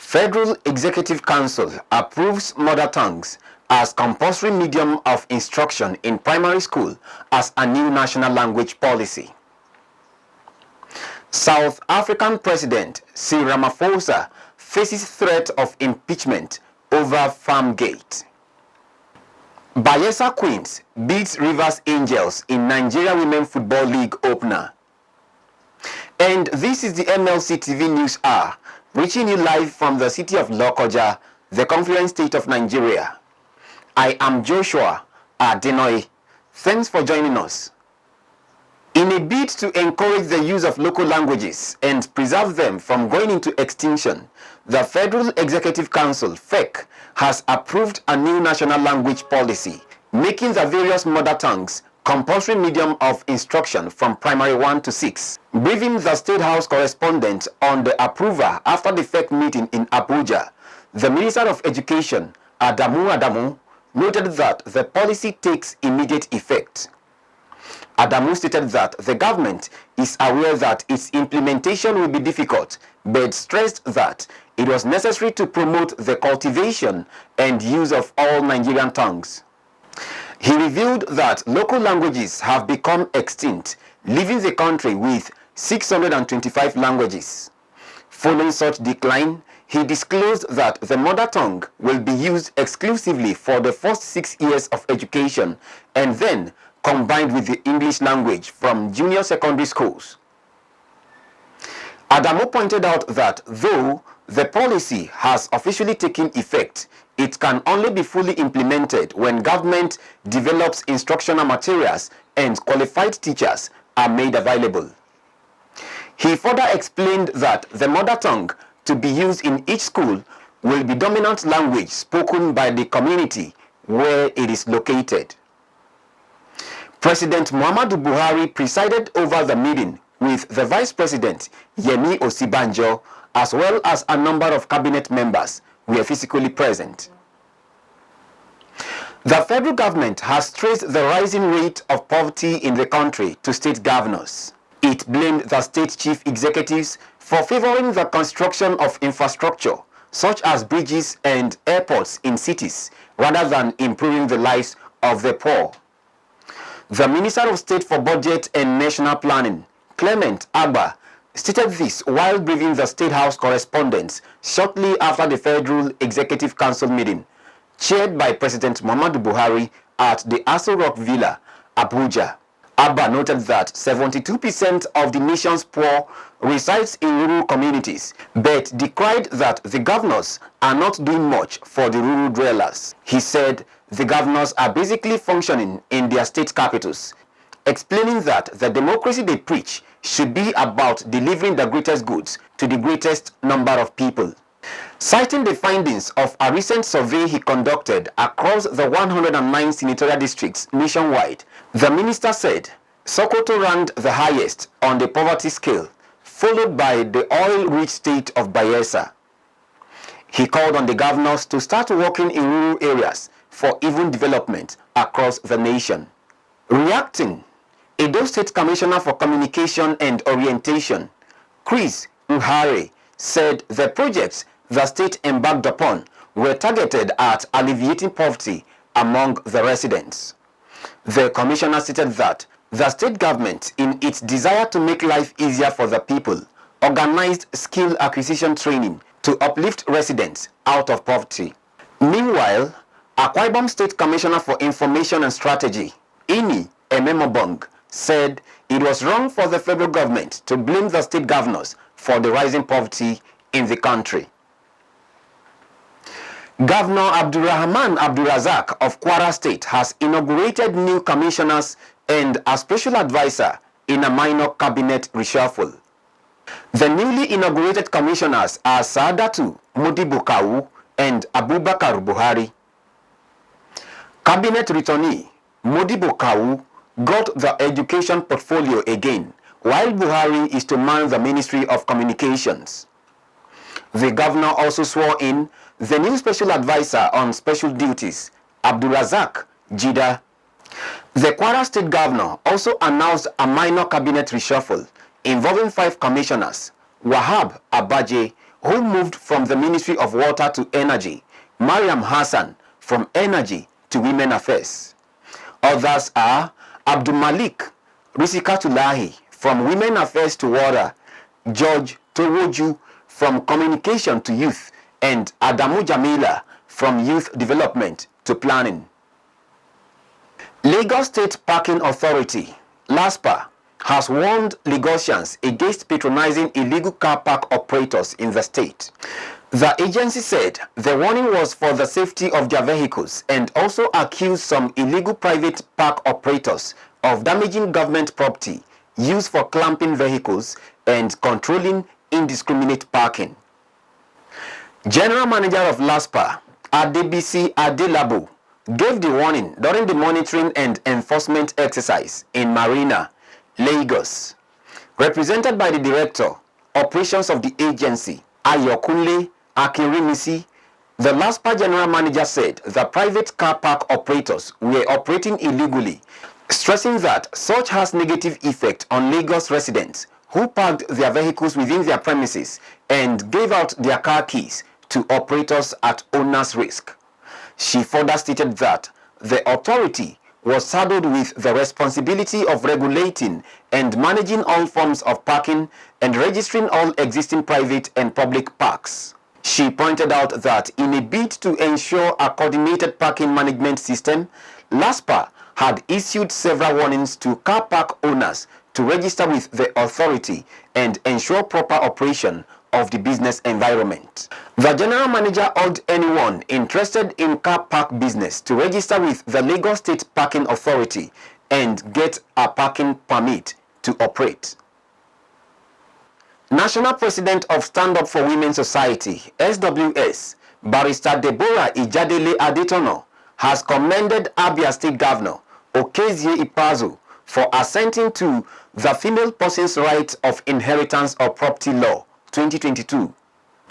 Federal Executive Council approves mother tongues as compulsory medium of instruction in primary school as a new national language policy. South African President CYRIL Ramaphosa faces threat of impeachment over FARMGATE. BAYELSA Queens beats Rivers Angels in Nigeria Women Football League opener. And this is the MLC TV News Hour, reaching you live from the city of Lokoja, the Confluence State of Nigeria. I am Joshua Adenoy. Thanks for joining us. In a bid to encourage the use of local languages and preserve them from going into extinction, the Federal Executive Council, FEC, has approved a new national language policy, making the various mother tongues compulsory medium of instruction from primary 1 to 6. Briefing the State House correspondent on the approval after the FEC meeting in Abuja, the Minister of Education, Adamu, noted that the policy takes immediate effect. Adamu stated that the government is aware that its implementation will be difficult, but stressed that it was necessary to promote the cultivation and use of all Nigerian tongues. He revealed that local languages have become extinct, leaving the country with 625 languages. Following such decline, he disclosed that the mother tongue will be used exclusively for the first 6 years of education and then combined with the English language from junior secondary schools. Adamu pointed out that though the policy has officially taken effect, it can only be fully implemented when government develops instructional materials and qualified teachers are made available. He further explained that the mother tongue to be used in each school will be dominant language spoken by the community where it is located. President Muhammadu Buhari presided over the meeting with the Vice President Yemi Osibanjo, as well as a number of cabinet members were physically present. The federal government has traced the rising rate of poverty in the country to state governors. It blamed the state chief executives for favoring the construction of infrastructure, such as bridges and airports in cities, rather than improving the lives of the poor. The Minister of State for Budget and National Planning, Clement Agba, stated this while briefing the State House correspondents shortly after the Federal Executive Council meeting, chaired by President Muhammadu Buhari at the Aso Rock Villa, Abuja. Agba noted that 72% of the nation's poor resides in rural communities, but decried that the governors are not doing much for the rural dwellers. He said the governors are basically functioning in their state capitals, explaining that the democracy they preach should be about delivering the greatest goods to the greatest number of people. Citing the findings of a recent survey he conducted across the 109 senatorial districts nationwide, the minister said Sokoto ranked the highest on the poverty scale, followed by the oil-rich state of Bayelsa. He called on the governors to start working in rural areas for even development across the nation. Reacting, Edo State Commissioner for Communication and Orientation, Chris Nhare, said the projects the state embarked upon were targeted at alleviating poverty among the residents. The commissioner stated that the state government, in its desire to make life easier for the people, organized skill acquisition training to uplift residents out of poverty. Meanwhile, Akwa Ibom State Commissioner for Information and Strategy, Ini Ememobong, said it was wrong for the federal government to blame the state governors for the rising poverty in the country. Governor Abdulrahman Abdulrazak of Kwara State has inaugurated new commissioners and a special advisor in a minor cabinet reshuffle. The newly inaugurated commissioners are Saadatu Modibo Kawu and Abubakar Buhari. Cabinet returnee Modibo Kawu got the education portfolio again, while Buhari is to man the Ministry of Communications. The governor also swore in the new special advisor on special duties, Abdulrazak Jida. The Kwara State governor also announced a minor cabinet reshuffle involving 5 commissioners, Wahab Abaje, who moved from the Ministry of Water to Energy, Mariam Hassan from Energy to Women Affairs. Others are Abdul Malik Risikatulahi from Women Affairs to Water, George Towoju from Communication to Youth, and Adamu Jamila from Youth Development to Planning. Lagos State Parking Authority, LASPA, has warned Lagosians against patronizing illegal car park operators in the state. The agency said the warning was for the safety of their vehicles and also accused some illegal private park operators of damaging government property used for clamping vehicles and controlling indiscriminate parking. General Manager of LASPA, Adebisi Adelabo, gave the warning during the monitoring and enforcement exercise in Marina, Lagos. Represented by the Director, Operations of the agency, Ayokunle Akinrimisi, the LASPA General Manager said the private car park operators were operating illegally, stressing that such has negative effect on Lagos residents who parked their vehicles within their premises and gave out their car keys to operators at owner's risk. She further stated that the authority was saddled with the responsibility of regulating and managing all forms of parking and registering all existing private and public parks. She pointed out that in a bid to ensure a coordinated parking management system, LASPA had issued several warnings to car park owners to register with the authority and ensure proper operation of the business environment. The General Manager urged anyone interested in car park business to register with the Lagos State Parking Authority and get a parking permit to operate. National President of Stand Up for Women Society, SWS, Barrister Deborah Ijadele Adetono, has commended Abia State Governor Okezie Ikpeazu for assenting to the Female Person's Right of Inheritance or Property Law 2022.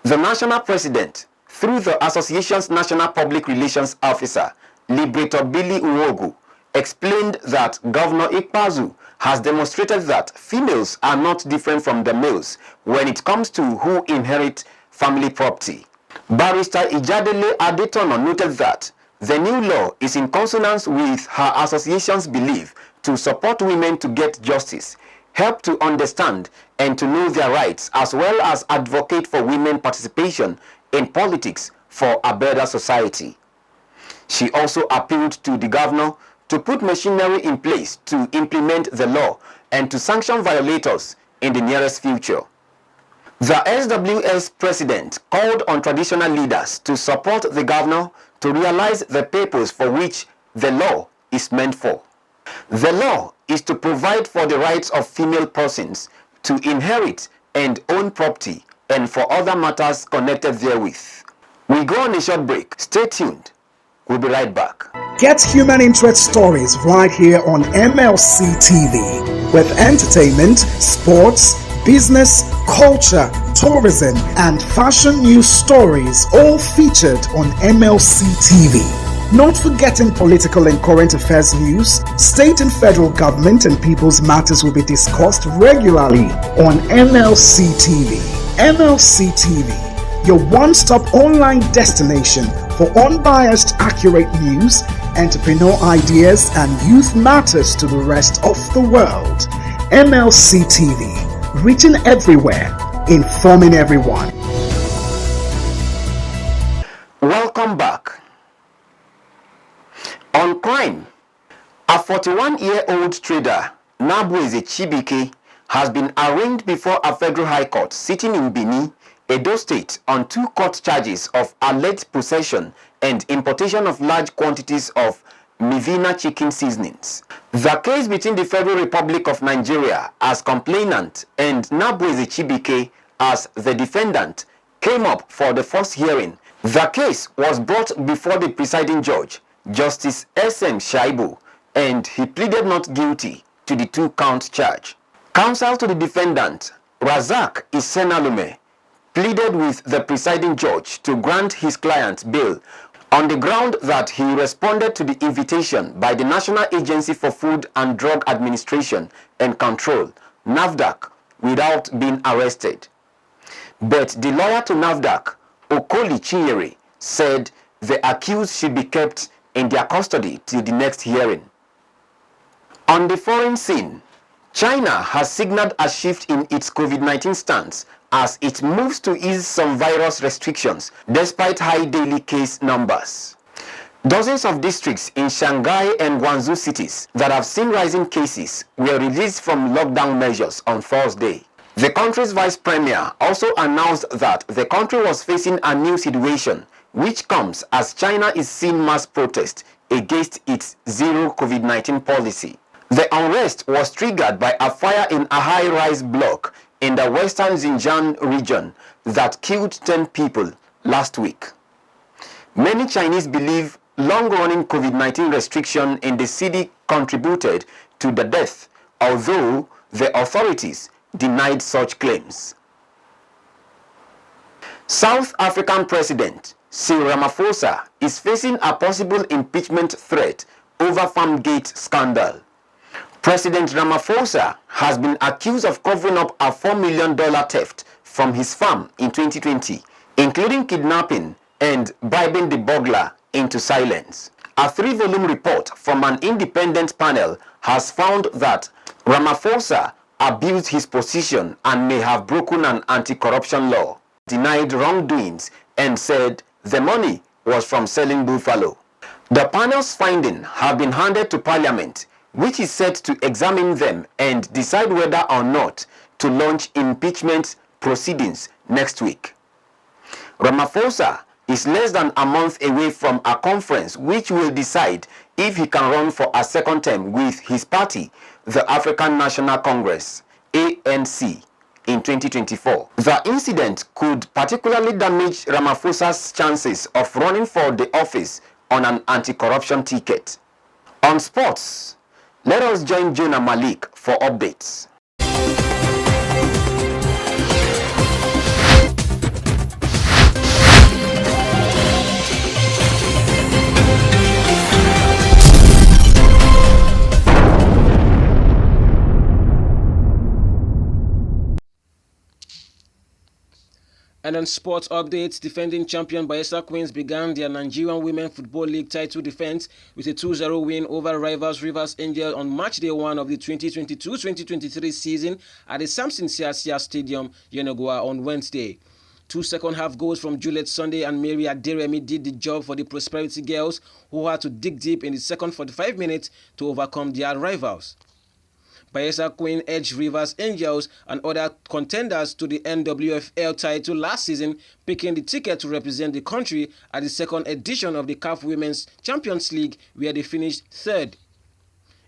The National President, through the Association's National Public Relations Officer, Liberator Billy Uwogu, explained that Governor Ikpeazu has demonstrated that females are not different from the males when it comes to who inherit family property. Barrister Ijadele Adetono noted that the new law is in consonance with her association's belief to support women to get justice, help to understand and to know their rights, as well as advocate for women participation in politics for a better society. She also appealed to the governor to put machinery in place to implement the law and to sanction violators in the nearest future. The SWS president called on traditional leaders to support the governor to realize the purpose for which the law is meant for. The law is to provide for the rights of female persons to inherit and own property and for other matters connected therewith. We go on a short break. Stay tuned. We'll be right back. Get human interest stories right here on MLC TV with entertainment, sports, business, culture, tourism, and fashion news stories all featured on MLC TV. Not forgetting political and current affairs news, state and federal government and people's matters will be discussed regularly on MLC TV. MLC TV, your one-stop online destination for unbiased, accurate news, entrepreneur ideas, and youth matters to the rest of the world. MLC TV, reaching everywhere, informing everyone. Welcome back. On crime, a 41-year-old trader, Nabweze Chibike, has been arraigned before a federal high court sitting in Benin, Edo State, on 2 court charges of alleged possession and importation of large quantities of Mivina chicken seasonings. The case between the Federal Republic of Nigeria as complainant and Nabweze Chibike as the defendant came up for the first hearing. The case was brought before the presiding judge, Justice S.M. Shaibu, and he pleaded not guilty to the 2-count charge. Counsel to the defendant, Razak Isenalume, pleaded with the presiding judge to grant his client bail on the ground that he responded to the invitation by the National Agency for Food and Drug Administration and Control, NAFDAC, without being arrested. But the lawyer to NAFDAC, Okoli Chinyere, said the accused should be kept in their custody till the next hearing. On the foreign scene, China has signaled a shift in its COVID-19 stance as it moves to ease some virus restrictions despite high daily case numbers. Dozens of districts in Shanghai and Guangzhou cities that have seen rising cases were released from lockdown measures on Thursday. The country's vice premier also announced that the country was facing a new situation, which comes as China is seeing mass protest against its zero COVID-19 policy. The unrest was triggered by a fire in a high-rise block in the western Xinjiang region that killed 10 people last week. Many Chinese believe long-running COVID-19 restriction in the city contributed to the death, although the authorities denied such claims. South African President CYRIL Ramaphosa is facing a possible impeachment threat over FARMGATE scandal. President Ramaphosa has been accused of covering up a $4 million theft from his farm in 2020, including kidnapping and bribing the burglar into silence. A 3-volume report from an independent panel has found that Ramaphosa abused his position and may have broken an anti-corruption law, denied wrongdoings, and said the money was from selling buffalo. The panel's findings have been handed to Parliament, which is set to examine them and decide whether or not to launch impeachment proceedings next week. Ramaphosa is less than a month away from a conference which will decide if he can run for a second term with his party, the African National Congress, ANC, in 2024. The incident could particularly damage Ramaphosa's chances of running for the office on an anti-corruption ticket. On sports, let us join Jonah Malik for updates. And on sports updates, defending champion Bayelsa Queens began their Nigerian Women Football League title defense with a 2-0 win over rivals Rivers Angel on match day 1 of the 2022-2023 season at the Samson Siasia Stadium, Yenagoa, on Wednesday. 2 second-half goals from Juliet Sunday and Mary Aderemi did the job for the Prosperity Girls, who had to dig deep in the second 45 minutes to overcome their rivals. Bayelsa Queen edged Rivers Angels and other contenders to the NWFL title last season, picking the ticket to represent the country at the second edition of the CAF Women's Champions League, where they finished third.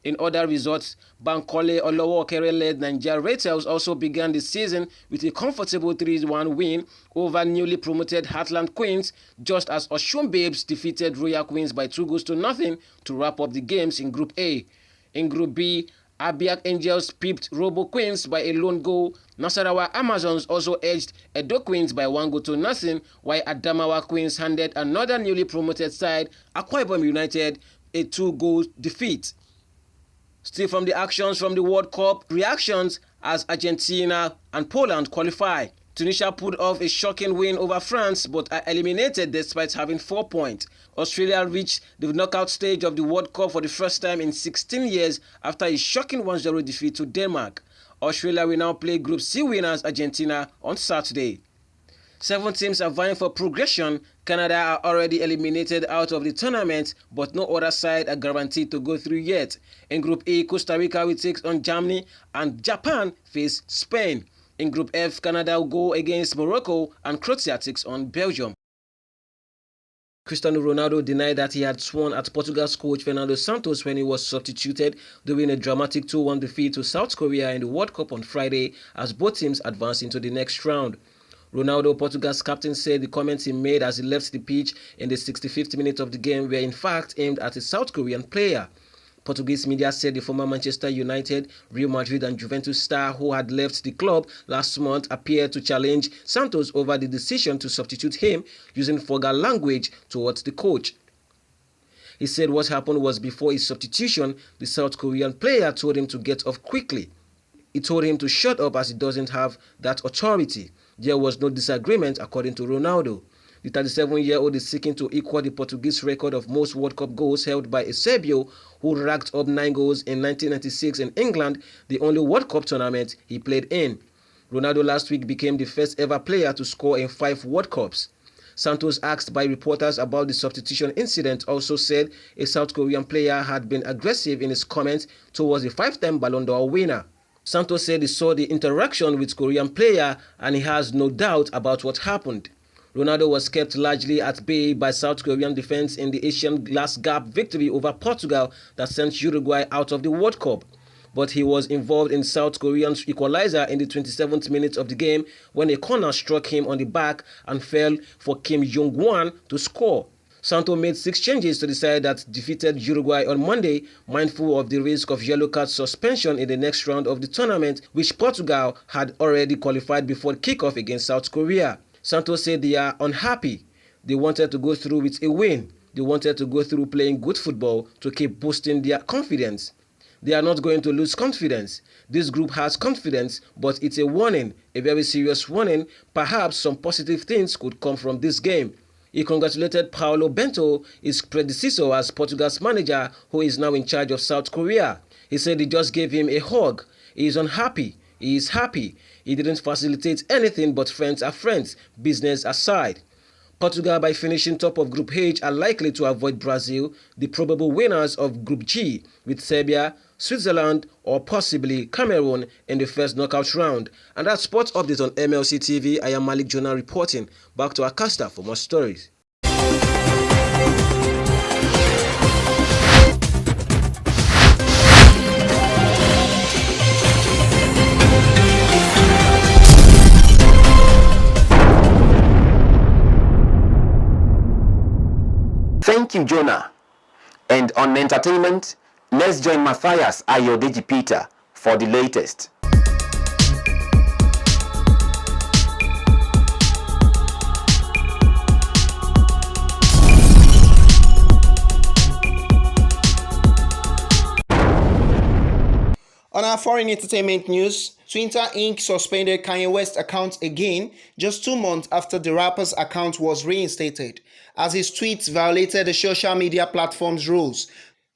In other results, Bankole Olowokere-led Nigeria Rattles also began the season with a comfortable 3-1 win over newly promoted Heartland Queens, just as Osun Babes defeated Royal Queens by 2-0 to wrap up the games in Group A. In Group B, Abiak Angels pipped Robo Queens by a lone goal. Nasarawa Amazons also edged Edo Queens by 1-0, while Adamawa Queens handed another newly promoted side, Akwa Ibom United, a 2-goal defeat. Still from the actions from the World Cup, reactions as Argentina and Poland qualify. Tunisia pulled off a shocking win over France but are eliminated despite having 4 points. Australia reached the knockout stage of the World Cup for the first time in 16 years after a shocking 1-0 defeat to Denmark. Australia will now play Group C winners Argentina on Saturday. 7 teams are vying for progression. Canada are already eliminated out of the tournament, but no other side are guaranteed to go through yet. In Group E, Costa Rica will take on Germany and Japan face Spain. In Group F, Canada will go against Morocco and Croatia takes on Belgium. Cristiano Ronaldo denied that he had sworn at Portugal's coach Fernando Santos when he was substituted during a dramatic 2-1 defeat to South Korea in the World Cup on Friday as both teams advanced into the next round. Ronaldo, Portugal's captain, said the comments he made as he left the pitch in the 65th minute of the game were in fact aimed at a South Korean player. Portuguese media said the former Manchester United, Real Madrid and Juventus star who had left the club last month appeared to challenge Santos over the decision to substitute him, using vulgar language towards the coach. He said what happened was before his substitution, the South Korean player told him to get off quickly. He told him to shut up as he doesn't have that authority. There was no disagreement, according to Ronaldo. The 37-year-old is seeking to equal the Portuguese record of most World Cup goals held by Eusebio, who racked up 9 goals in 1996 in England, the only World Cup tournament he played in. Ronaldo last week became the first ever player to score in 5 World Cups. Santos, asked by reporters about the substitution incident, also said a South Korean player had been aggressive in his comments towards the 5-time Ballon d'Or winner. Santos said he saw the interaction with Korean player and he has no doubt about what happened. Ronaldo was kept largely at bay by South Korean defense in the Asian glass gap victory over Portugal that sent Uruguay out of the World Cup. But he was involved in South Korean's equalizer in the 27th minute of the game when a corner struck him on the back and fell for Kim Jong-won to score. Santos made 6 changes to the side that defeated Uruguay on Monday, mindful of the risk of yellow card suspension in the next round of the tournament, which Portugal had already qualified before kickoff against South Korea. Santos said they are unhappy. They wanted to go through with a win. They wanted to go through playing good football to keep boosting their confidence. They are not going to lose confidence. This group has confidence, but it's a warning, a very serious warning. Perhaps some positive things could come from this game. He congratulated Paulo Bento, his predecessor as Portugal's manager, who is now in charge of South Korea. He said he just gave him a hug. He is unhappy. He is happy. He didn't facilitate anything, but friends are friends, business aside. Portugal, by finishing top of Group H, are likely to avoid Brazil, the probable winners of Group G, with Serbia, Switzerland, or possibly Cameroon in the first knockout round. And that's sports update on MLC TV. I am Malik Jonah reporting. Back to Akasta for more stories. Thank you, Jonah. And on entertainment, let's join Matthias Ayodeji Peter for the latest. On our foreign entertainment news, Twitter Inc. suspended Kanye West's account again just 2 months after the rapper's account was reinstated, as his tweets violated the social media platform's rules.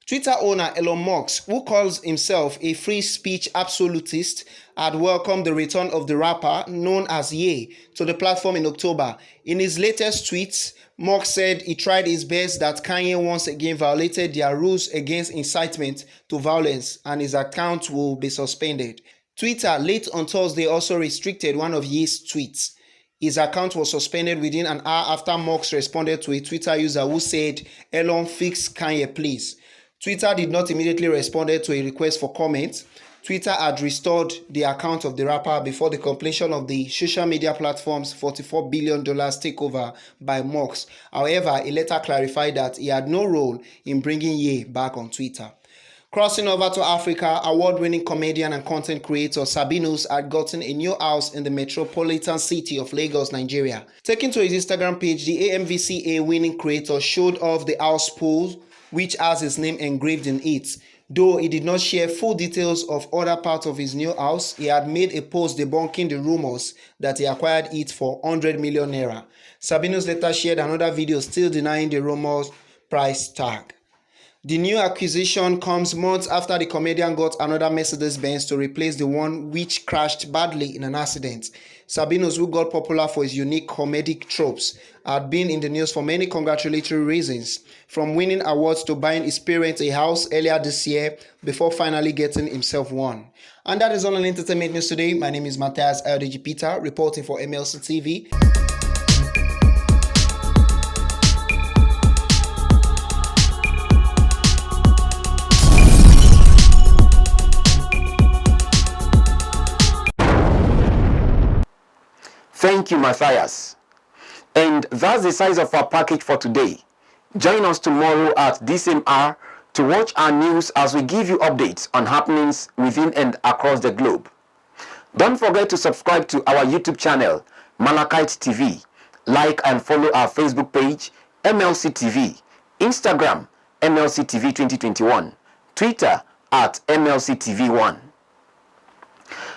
Twitter owner Elon Musk, who calls himself a free speech absolutist, had welcomed the return of the rapper, known as Ye, to the platform in October. In his latest tweets, Musk said he tried his best that Kanye once again violated their rules against incitement to violence and his account will be suspended. Twitter late on Thursday also restricted one of Ye's tweets. His account was suspended within an hour after Musk responded to a Twitter user who said, "Elon, fix Kanye, please." Twitter did not immediately respond to a request for comment. Twitter had restored the account of the rapper before the completion of the social media platform's $44 billion takeover by Musk. However, he later clarified that he had no role in bringing Ye back on Twitter. Crossing over to Africa, award-winning comedian and content creator Sabinus had gotten a new house in the metropolitan city of Lagos, Nigeria. Taken to his Instagram page, the AMVCA winning creator showed off the house pool, which has his name engraved in it. Though he did not share full details of other parts of his new house, he had made a post debunking the rumors that he acquired it for 100 million naira. Sabinus later shared another video still denying the rumors price tag. The new acquisition comes months after the comedian got another Mercedes-Benz to replace the one which crashed badly in an accident. Sabinus, who got popular for his unique comedic tropes, had been in the news for many congratulatory reasons, from winning awards to buying his parents a house earlier this year before finally getting himself one. And that is all on entertainment news today. My name is Matthias Ayodeji Peter, reporting for MLC TV. Thank you, Matthias. And that's the size of our package for today. Join us tomorrow at this same hour to watch our news as we give you updates on happenings within and across the globe. Don't forget to subscribe to our YouTube channel, Malachite TV. Like and follow our Facebook page, MLC TV, Instagram, MLC TV 2021, Twitter at MLC TV1.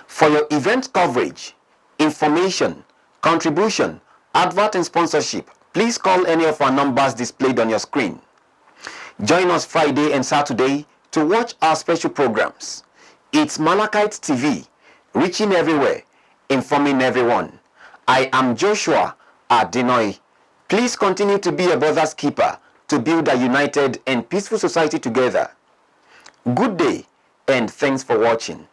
For your event coverage, information, contribution, advert and sponsorship, please call any of our numbers displayed on your screen. Join us Friday and Saturday to watch our special programs. It's Malachite TV, reaching everywhere, informing everyone. I am Joshua Adinoy. Please continue to be a brother's keeper to build a united and peaceful society together. Good day and thanks for watching.